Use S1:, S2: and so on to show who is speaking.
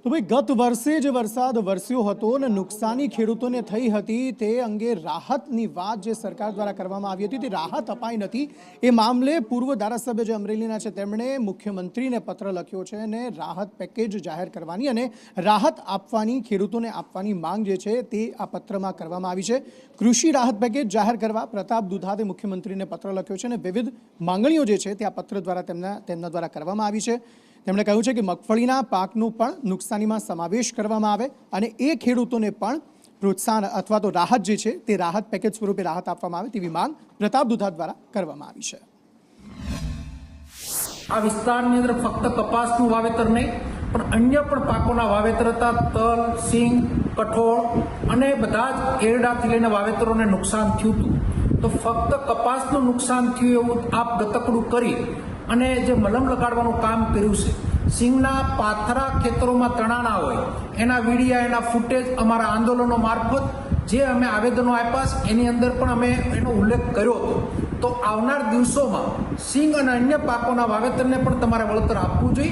S1: તો ભાઈ ગત વર્ષે જે વરસાદ વરસ્યો હતો અને નુકસાની ખેડૂતોને થઈ હતી તે અંગે રાહતની વાત જે સરકાર દ્વારા કરવામાં આવી હતી તે રાહત અપાઈ નથી। એ મામલે પૂર્વ ધારાસભ્ય જે અમરેલીના છે તેમણે મુખ્યમંત્રીને પત્ર લખ્યો છે અને રાહત પેકેજ જાહેર કરવાની અને રાહત આપવાની ખેડૂતોને આપવાની માંગ જે છે તે આ પત્રમાં કરવામાં આવી છે। કૃષિ રાહત પેકેજ જાહેર કરવા પ્રતાપ દુધાતે મુખ્યમંત્રીને પત્ર લખ્યો છે અને વિવિધ માંગણીઓ જે છે તે આ પત્ર દ્વારા તેમના દ્વારા કરવામાં આવી છે। તેમણે કહ્યું છે કે મગફળીના પાકનો પણ નુકસાનીમાં સમાવેશ કરવામાં આવે અને એ ખેડૂતોને પણ પ્રોત્સાહન અથવા તો રાહત જે છે તે રાહત પેકેજ સ્વરૂપે રાહત આપવામાં આવે તેવી માંગ પ્રતાપ દુધાત દ્વારા કરવામાં આવી છે।
S2: આ વિસ્તારની અંદર ફક્ત કપાસનું વાવેતર નહીં પણ અન્ય પણ પાકોના વાવેતર હતા। તલ, સિંગ, કઠોળ અને બધા જ એરડાથી લઈને વાવેતરોને નુકસાન થયું હતું। તો ફક્ત કપાસનું નુકસાન થયું એવું આપ ગતકડું કરી અને જે મલમ લગાડવાનું કામ કર્યું છે, સિંગના પાથરા ખેતરોમાં તણાના હોય એના વિડીયા, એના ફૂટેજ અમારા આંદોલનો મારફત જે અમે આવેદનો આપ્યા એની અંદર પણ અમે એનો ઉલ્લેખ કર્યો હતો। તો આવનાર દિવસોમાં સિંગ અને અન્ય પાકોના વાવેતરને પણ તમારે વળતર આપવું જોઈએ।